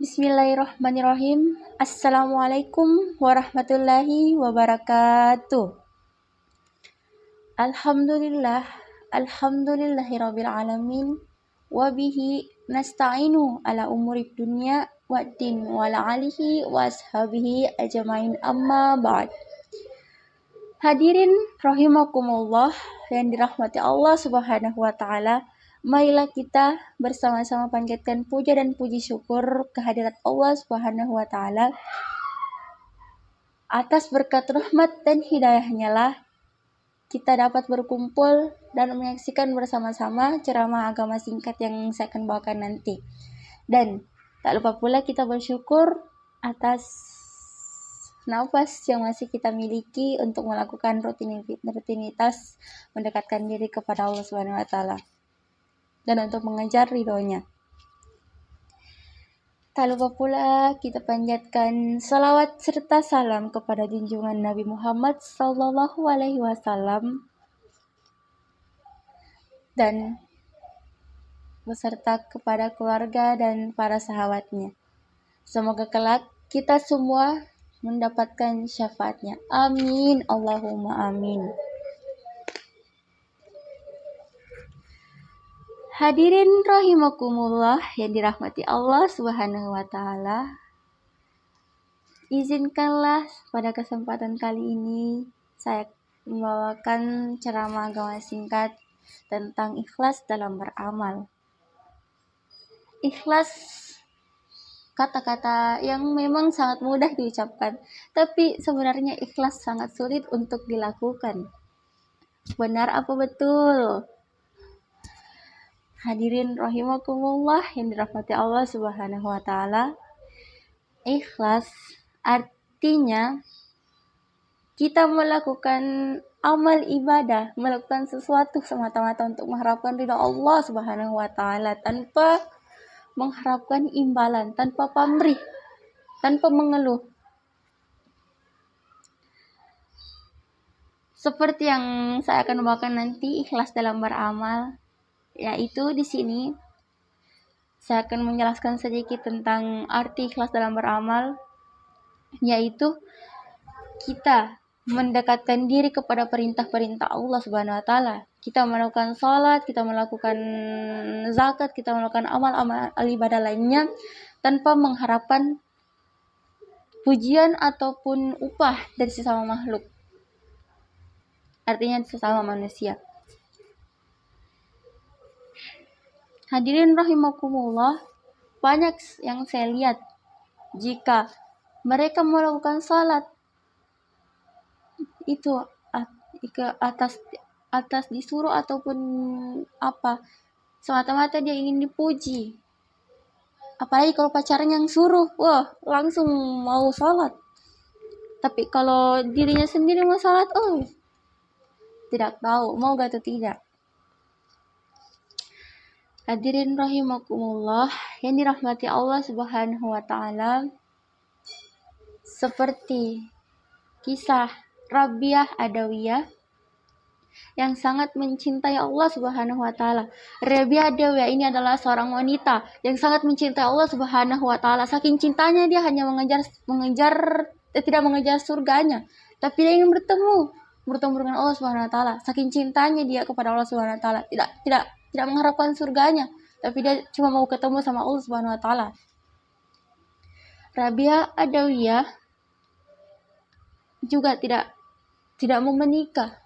Bismillahirrahmanirrahim. Assalamualaikum warahmatullahi wabarakatuh. Alhamdulillah, alhamdulillahirabbil alamin. Wabihi nasta'inu ala umuri dunya waddin wa ala alihi wa ashabihi ajmain amma ba'd. Hadirin rahimakumullah yang dirahmati Allah Subhanahu wa taala. Marilah kita bersama-sama panjatkan puja dan puji syukur kehadirat Allah Subhanahu wa taala. Atas berkat rahmat dan hidayahnya lah kita dapat berkumpul dan menyaksikan bersama-sama ceramah agama singkat yang saya akan bawakan nanti. Dan tak lupa pula kita bersyukur atas nafas yang masih kita miliki untuk melakukan rutinitas mendekatkan diri kepada Allah Subhanahu wa taala dan untuk mengejar ridhonya. Tak lupa pula kita panjatkan salawat serta salam kepada junjungan Nabi Muhammad sallallahu alaihi wasallam dan beserta kepada keluarga dan para sahabatnya. Semoga kelak kita semua mendapatkan syafaatnya. Amin. Allahumma amin. Hadirin rahimakumullah yang dirahmati Allah Subhanahu wa taala. Izinkanlah pada kesempatan kali ini saya membawakan ceramah agama singkat tentang ikhlas dalam beramal. Ikhlas, kata-kata yang memang sangat mudah diucapkan, tapi sebenarnya ikhlas sangat sulit untuk dilakukan. Benar apa betul? Hadirin rahimakumullah yang dirahmati Allah Subhanahu wa taala. Ikhlas artinya kita melakukan amal ibadah, melakukan sesuatu semata-mata untuk mengharapkan ridha Allah Subhanahu wa taala tanpa mengharapkan imbalan, tanpa pamrih, tanpa mengeluh. Seperti yang saya akan bawakan nanti, ikhlas dalam beramal, yaitu di sini saya akan menjelaskan sedikit tentang arti ikhlas dalam beramal, yaitu kita mendekatkan diri kepada perintah-perintah Allah Subhanahu wa taala. Kita melakukan salat, kita melakukan zakat, kita melakukan amal-amal ibadah lainnya tanpa mengharapkan pujian ataupun upah dari sesama makhluk. Artinya sesama manusia. Hadirin rahimakumullah, banyak yang saya lihat jika mereka melakukan salat itu atas disuruh ataupun apa, semata-mata dia ingin dipuji. Apalagi kalau pacarnya yang suruh, wah langsung mau salat. Tapi kalau dirinya sendiri mau salat, tidak tahu mau gak atau tidak. Hadirin rahimakumullah yang dirahmati Allah Subhanahu wa taala, seperti kisah Rabiah Adawiyah yang sangat mencintai Allah Subhanahu wa taala. Rabiah Adawiyah ini adalah seorang wanita yang sangat mencintai Allah Subhanahu wa taala. Saking cintanya dia hanya tidak mengejar surganya, tapi dia ingin bertemu dengan Allah Subhanahu wa taala. Saking cintanya dia kepada Allah Subhanahu wa taala, tidak mengharapkan surganya, tapi dia cuma mau ketemu sama Allah Subhanahu wa taala. Rabiah Adawiyah juga tidak mau menikah,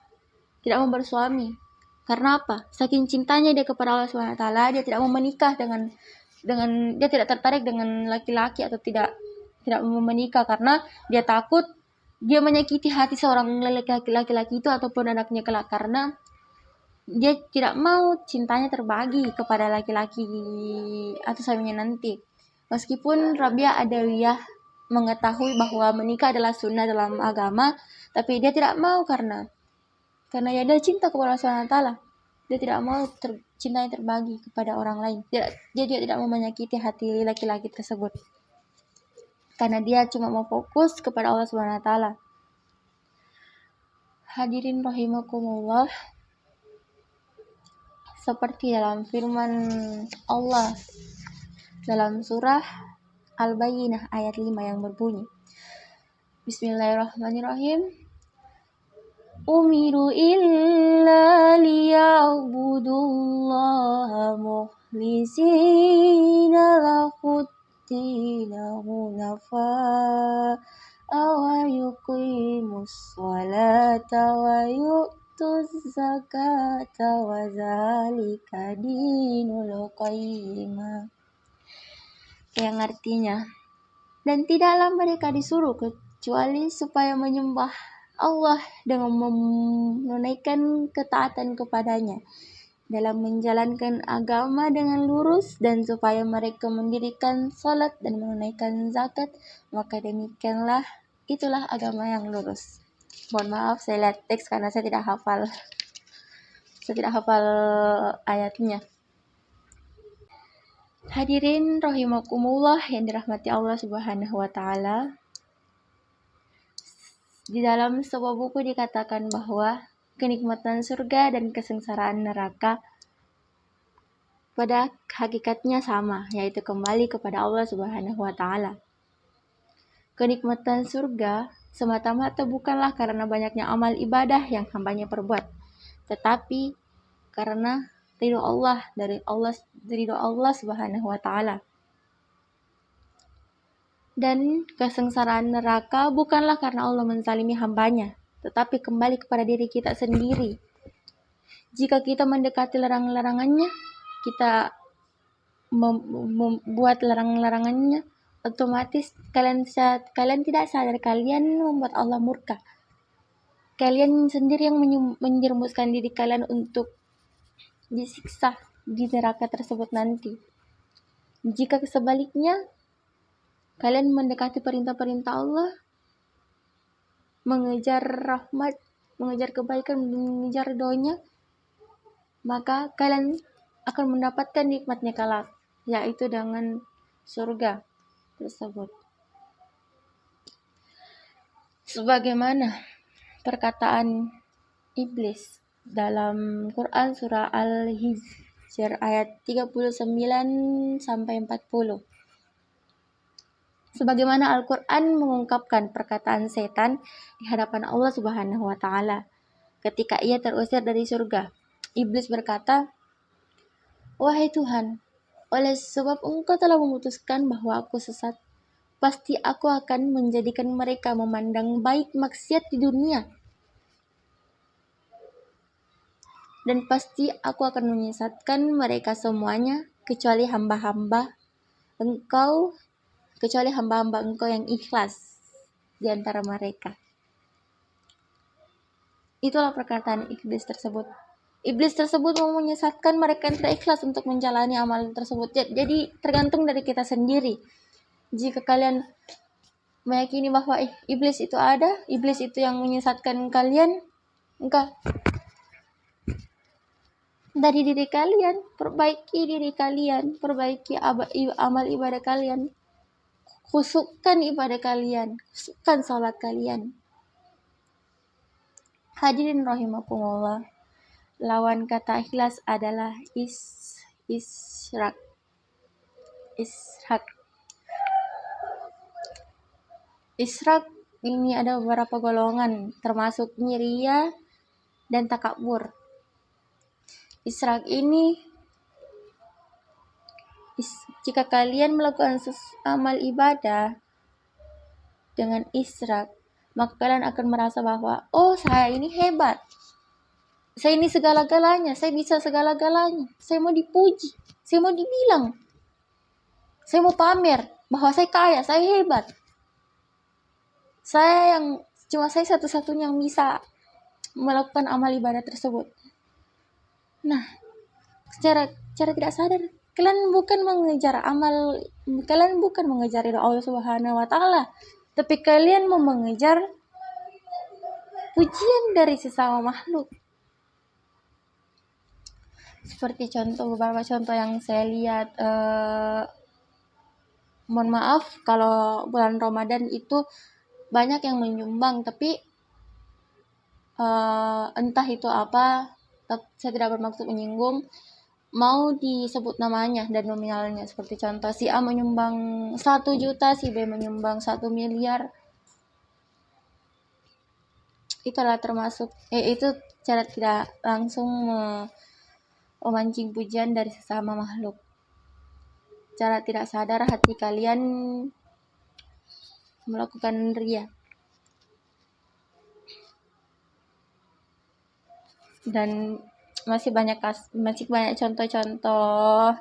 tidak mau bersuami. Karena apa? Saking cintanya dia kepada Allah Subhanahu wa taala, dia tidak mau menikah dengan dia tidak tertarik dengan laki-laki atau tidak mau menikah karena dia takut dia menyakiti hati seorang laki-laki itu ataupun anaknya kelak, karena dia tidak mau cintanya terbagi kepada laki-laki atau suaminya nanti. Meskipun Rabiah Adawiyah mengetahui bahwa menikah adalah sunnah dalam agama, tapi dia tidak mau karena ya dia cinta kepada Allah SWT. Dia tidak mau cintanya terbagi kepada orang lain. Dia tidak mau menyakiti hati laki-laki tersebut. Karena dia cuma mau fokus kepada Allah SWT. Hadirin rahimakumullah, seperti dalam firman Allah dalam surah Al-Bayyinah ayat 5 yang berbunyi, Bismillahirrahmanirrahim. Umiru illa liya'budullaha mukhlisina lahuddina hunafa'a wa yuqimus sholata wa yu'tuz zakata wa zalika dinul qayyimah. Yang artinya, dan tidaklah mereka disuruh kecuali supaya menyembah Allah dengan menunaikan ketaatan kepadanya dalam menjalankan agama dengan lurus, dan supaya mereka mendirikan salat dan menunaikan zakat, maka demikianlah itulah agama yang lurus. Mohon maaf, saya lihat teks karena saya tidak hafal ayatnya. Hadirin rahimakumullah yang dirahmati Allah Subhanahu wa taala. Di dalam sebuah buku dikatakan bahwa kenikmatan surga dan kesengsaraan neraka pada hakikatnya sama, yaitu kembali kepada Allah Subhanahu wa taala. Kenikmatan surga semata-mata bukanlah karena banyaknya amal ibadah yang hambanya perbuat, tetapi karena ridho Allah Subhanahu wa taala. Dan kesengsaraan neraka bukanlah karena Allah menzalimi hambanya, tetapi kembali kepada diri kita sendiri. Jika kita mendekati larang-larangannya, kita membuat larang-larangannya, otomatis kalian tidak sadar kalian membuat Allah murka. Kalian sendiri yang menjerumuskan diri kalian untuk disiksa di neraka tersebut nanti. Jika sebaliknya, kalian mendekati perintah-perintah Allah, mengejar rahmat, mengejar kebaikan, mengejar ridhonya, maka kalian akan mendapatkan nikmatnya kelak, yaitu dengan surga tersebut. Sebagaimana perkataan iblis dalam Quran surah Al-Hijr ayat 39 sampai 40. Sebagaimana Al-Quran mengungkapkan perkataan setan di hadapan Allah Subhanahu wa taala ketika ia terusir dari surga. Iblis berkata, "Wahai Tuhan, oleh sebab Engkau telah memutuskan bahwa aku sesat, pasti aku akan menjadikan mereka memandang baik maksiat di dunia. Dan pasti aku akan menyesatkan mereka semuanya kecuali hamba-hamba Engkau yang ikhlas di antara mereka." Itulah perkataan iblis tersebut. Iblis tersebut mau menyesatkan mereka yang tidak ikhlas untuk menjalani amal tersebut. Jadi tergantung dari kita sendiri. Jika kalian meyakini bahwa iblis itu ada, iblis itu yang menyesatkan kalian, enggak. Dari diri kalian, perbaiki diri kalian, perbaiki amal ibadah kalian, khusukkan ibadah kalian, khusukkan salat kalian. Hadirin rahimakumullah, lawan kata ikhlas adalah isyak. Isyak ini ada beberapa golongan, termasuk riya dan takabur. Isyak ini, jika kalian melakukan amal ibadah dengan isyak, maka kalian akan merasa bahwa, oh, saya ini hebat, saya ini segala-galanya, saya bisa segala-galanya, saya mau dipuji, saya mau dibilang, saya mau pamer bahwa saya kaya, saya hebat, cuma saya satu-satunya yang bisa melakukan amal ibadah tersebut. Nah, secara tidak sadar, kalian bukan mengejar ridho Allah Subhanahu wa taala, tapi kalian mau mengejar pujian dari sesama makhluk. Seperti beberapa contoh yang saya lihat, mohon maaf kalau bulan Ramadan itu banyak yang menyumbang, tapi entah itu apa, saya tidak bermaksud menyinggung. mau disebut namanya dan nominalnya. Seperti contoh, si A menyumbang 1 juta, si B menyumbang 1 miliar. Itulah termasuk itu cara tidak langsung memancing pujian dari sesama makhluk. Cara tidak sadar hati kalian melakukan ria. Dan masih banyak contoh-contoh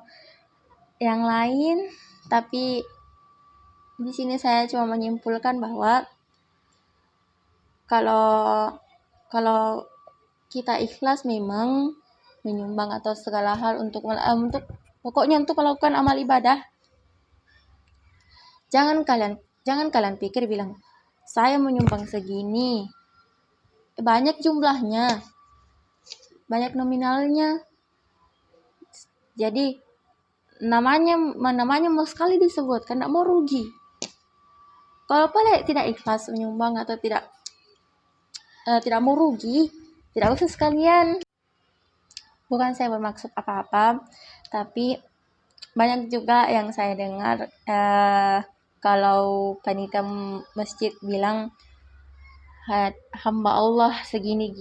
yang lain, tapi di sini saya cuma menyimpulkan bahwa kalau kita ikhlas memang menyumbang atau segala hal untuk pokoknya untuk melakukan amal ibadah, jangan kalian pikir bilang saya menyumbang segini, banyak jumlahnya, banyak nominalnya, jadi namanya mau sekali disebut karena mau rugi. Kalau tidak ikhlas menyumbang atau tidak mau rugi, tidak usah sekalian. Bukan saya bermaksud apa-apa, tapi banyak juga yang saya dengar kalau panitia masjid bilang hamba Allah segini,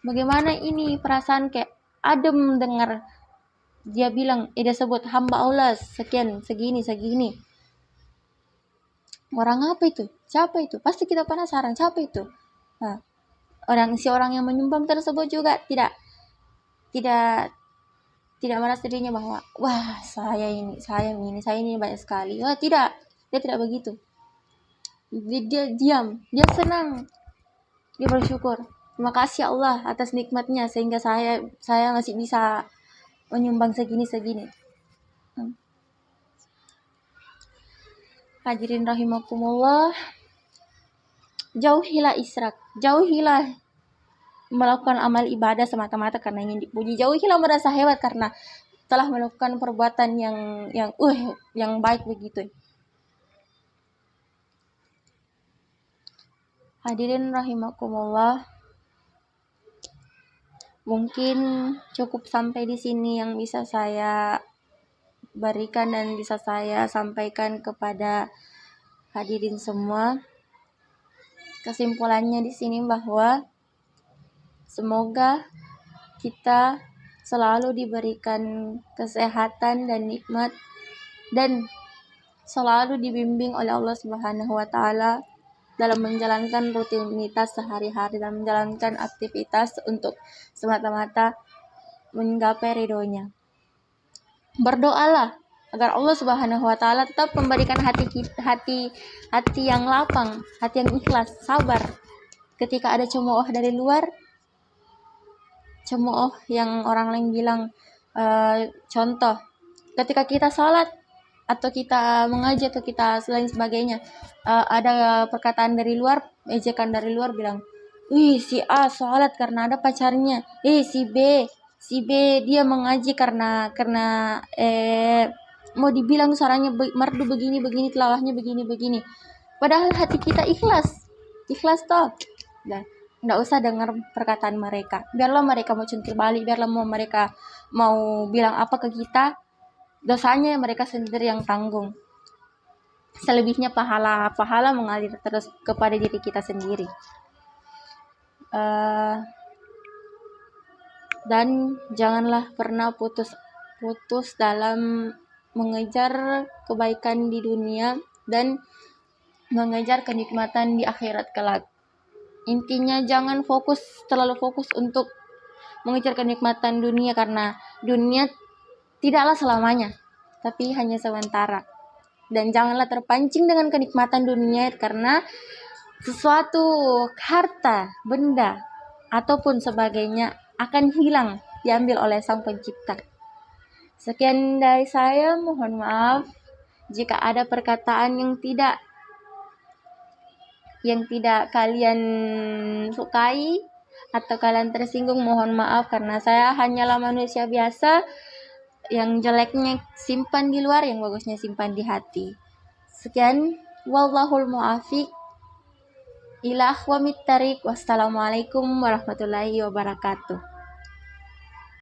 bagaimana ini perasaan kayak adem dengar dia bilang, dia sebut hamba Allah sekian, segini. Orang apa itu? Siapa itu? Pasti kita penasaran, siapa itu? Nah, orang yang menyumbang tersebut juga tidak merasa dirinya bahwa wah saya ini banyak sekali. Wah, tidak, dia tidak begitu. Dia diam, dia senang, dia bersyukur. Terima kasih Allah atas nikmatnya sehingga saya masih bisa menyumbang segini. Hadirin rahimakumullah, jauhilah israk, jauhilah melakukan amal ibadah semata-mata karena ingin dipuji, jauhilah merasa hebat karena telah melakukan perbuatan yang baik begitu. Hadirin rahimakumullah, mungkin cukup sampai di sini yang bisa saya berikan dan bisa saya sampaikan kepada hadirin semua. Kesimpulannya di sini bahwa semoga kita selalu diberikan kesehatan dan nikmat dan selalu dibimbing oleh Allah Subhanahu wa taala dalam menjalankan rutinitas sehari-hari dan menjalankan aktivitas untuk semata-mata menggapai ridhonya. Berdoalah agar Allah Subhanahu wa taala tetap memberikan hati yang lapang, hati yang ikhlas, sabar ketika ada cemooh dari luar, cemooh yang orang lain bilang, contoh ketika kita sholat atau kita mengaji atau kita selain sebagainya, ada perkataan dari luar, ejekan dari luar bilang, wih si A sholat karena ada pacarnya, si B dia mengaji karena mau dibilang suaranya merdu begini, tilawahnya begini. Padahal hati kita ikhlas toh. Nah, nggak usah dengar perkataan mereka. Biarlah mereka mau cungkil balik, biarlah mereka mau bilang apa ke kita, dosanya mereka sendiri yang tanggung. Selebihnya pahala mengalir terus kepada diri kita sendiri. Dan janganlah pernah putus dalam mengejar kebaikan di dunia dan mengejar kenikmatan di akhirat kelak. Intinya jangan terlalu fokus untuk mengejar kenikmatan dunia, karena dunia tidaklah selamanya, tapi hanya sementara. Dan janganlah terpancing dengan kenikmatan dunia, karena sesuatu harta, benda, ataupun sebagainya akan hilang, diambil oleh Sang Pencipta. Sekian dari saya, mohon maaf jika ada perkataan yang tidak kalian sukai atau kalian tersinggung, mohon maaf karena saya hanyalah manusia biasa. Yang jeleknya simpan di luar, yang bagusnya simpan di hati. Sekian, wallahul mu'afiq ila aqwamit thariq. Wassalamualaikum warahmatullahi wabarakatuh.